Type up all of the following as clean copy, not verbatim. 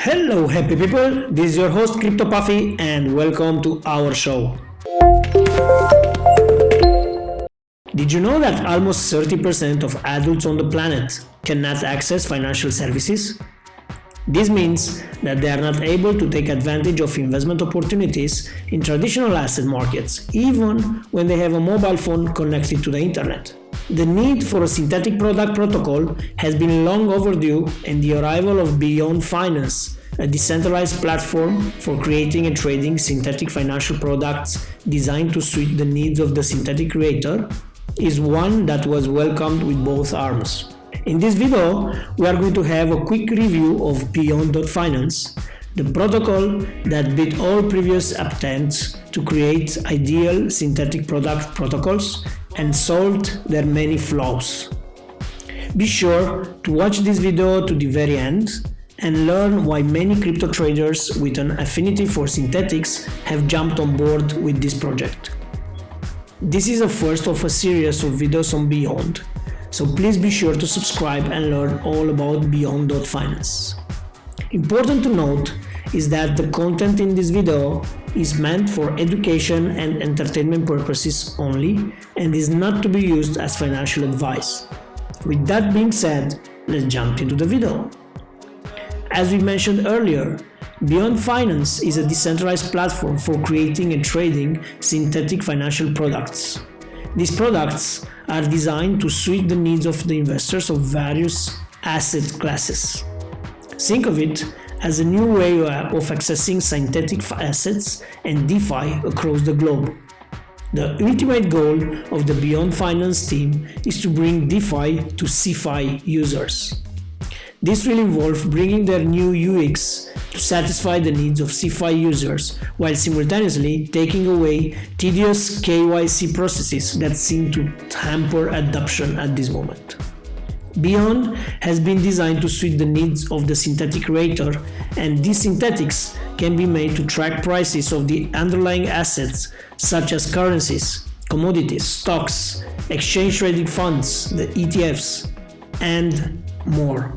Hello happy people, this is your host Crypto Puffy and welcome to our show. Did you know that almost 30% of adults on the planet cannot access financial services? This means that they are not able to take advantage of investment opportunities in traditional asset markets, even when they have a mobile phone connected to the internet. The need for a synthetic product protocol has been long overdue, and the arrival of Beyond Finance, a decentralized platform for creating and trading synthetic financial products designed to suit the needs of the synthetic creator, is one that was welcomed with both arms. In this video, we are going to have a quick review of Beyond.Finance, the protocol that beat all previous attempts to create ideal synthetic product protocols and solved their many flaws. Be sure to watch this video to the very end and learn why many crypto traders with an affinity for synthetics have jumped on board with this project. This is the first of a series of videos on Beyond, so please be sure to subscribe and learn all about Beyond.Finance. Important to note is that the content in this video is meant for education and entertainment purposes only and is not to be used as financial advice. With that being said, let's jump into the video. As we mentioned earlier, Beyond Finance is a decentralized platform for creating and trading synthetic financial products. These products are designed to suit the needs of the investors of various asset classes. Think of it as a new way of accessing synthetic assets and DeFi across the globe. The ultimate goal of the Beyond Finance team is to bring DeFi to CeFi users. This will involve bringing their new UX to satisfy the needs of CeFi users while simultaneously taking away tedious KYC processes that seem to hamper adoption at this moment. Beyond has been designed to suit the needs of the synthetic creator, and these synthetics can be made to track prices of the underlying assets such as currencies, commodities, stocks, exchange-traded funds, the ETFs, and more.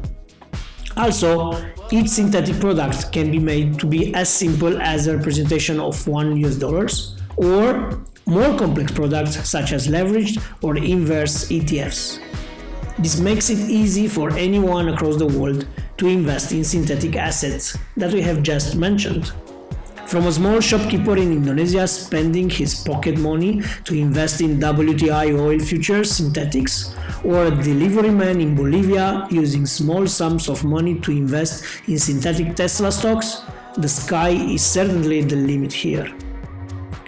Also, each synthetic product can be made to be as simple as a representation of $1 or more complex products such as leveraged or inverse ETFs. This makes it easy for anyone across the world to invest in synthetic assets that we have just mentioned. From a small shopkeeper in Indonesia spending his pocket money to invest in WTI oil futures synthetics, or a delivery man in Bolivia using small sums of money to invest in synthetic Tesla stocks, the sky is certainly the limit here.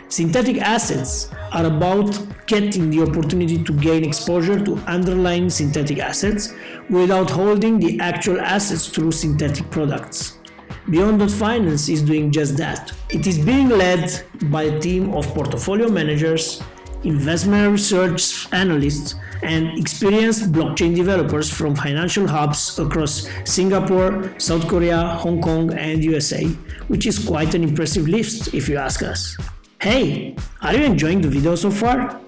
Synthetic assets are about getting the opportunity to gain exposure to underlying synthetic assets without holding the actual assets through synthetic products. Beyond.Finance is doing just that. It is being led by a team of portfolio managers, investment research analysts, and experienced blockchain developers from financial hubs across Singapore, South Korea, Hong Kong, and USA, which is quite an impressive list if you ask us. Hey, are you enjoying the video so far?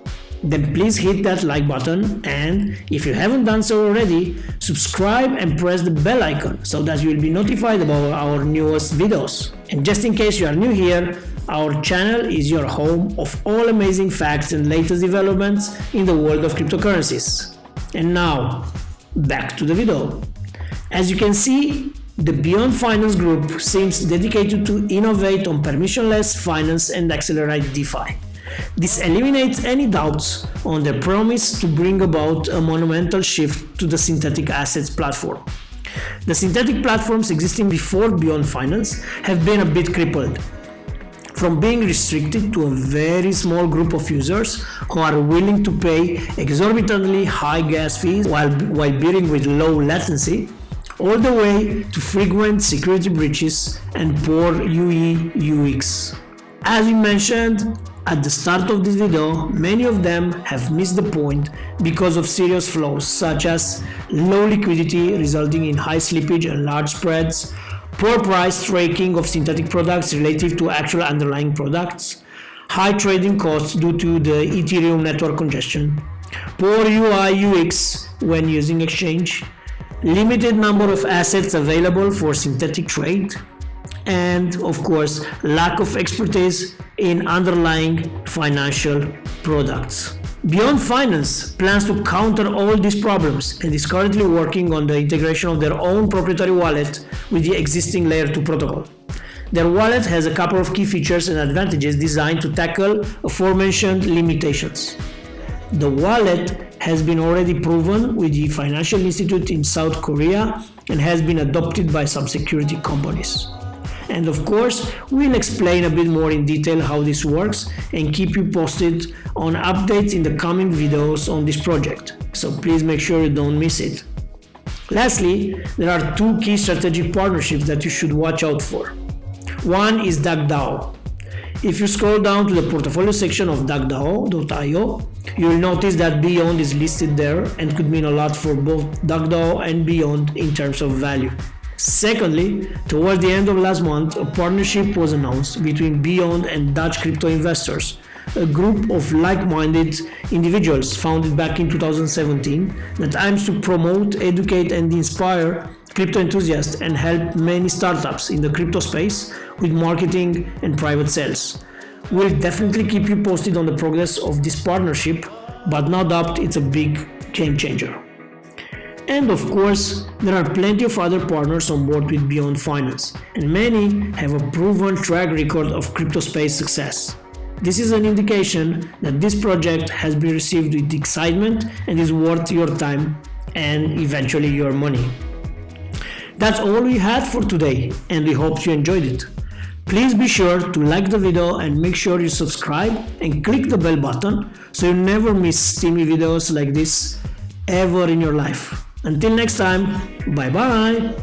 Then please hit that like button, and if you haven't done so already, subscribe and press the bell icon so that you will be notified about our newest videos. And just in case you are new here, our channel is your home of all amazing facts and latest developments in the world of cryptocurrencies. And now, back to the video. As you can see, the Beyond Finance group seems dedicated to innovate on permissionless finance and accelerate DeFi. This eliminates any doubts on their promise to bring about a monumental shift to the synthetic assets platform. The synthetic platforms existing before Beyond Finance have been a bit crippled, from being restricted to a very small group of users who are willing to pay exorbitantly high gas fees while bidding with low latency, all the way to frequent security breaches and poor UI UX. As we mentioned at the start of this video, many of them have missed the point because of serious flaws such as low liquidity resulting in high slippage and large spreads, poor price tracking of synthetic products relative to actual underlying products, high trading costs due to the Ethereum network congestion, poor UI UX when using exchange, limited number of assets available for synthetic trade, and of course, lack of expertise in underlying financial products. Beyond Finance plans to counter all these problems and is currently working on the integration of their own proprietary wallet with the existing Layer 2 protocol. Their wallet has a couple of key features and advantages designed to tackle aforementioned limitations. The wallet has been already proven with the financial institute in South Korea and has been adopted by some security companies. And of course, we'll explain a bit more in detail how this works and keep you posted on updates in the coming videos on this project. So please make sure you don't miss it. Lastly, there are two key strategic partnerships that you should watch out for. One is DuckDAO. If you scroll down to the portfolio section of DuckDAO.io, you'll notice that Beyond is listed there and could mean a lot for both DuckDAO and Beyond in terms of value. Secondly, towards the end of last month, a partnership was announced between Beyond and Dutch Crypto Investors, a group of like-minded individuals founded back in 2017 that aims to promote, educate, and inspire crypto enthusiasts and help many startups in the crypto space with marketing and private sales. We'll definitely keep you posted on the progress of this partnership, but no doubt it's a big game changer. And of course, there are plenty of other partners on board with Beyond Finance, and many have a proven track record of crypto space success. This is an indication that this project has been received with excitement and is worth your time and eventually your money. That's all we had for today, and we hope you enjoyed it. Please be sure to like the video and make sure you subscribe and click the bell button so you never miss steamy videos like this ever in your life. Until next time, bye bye!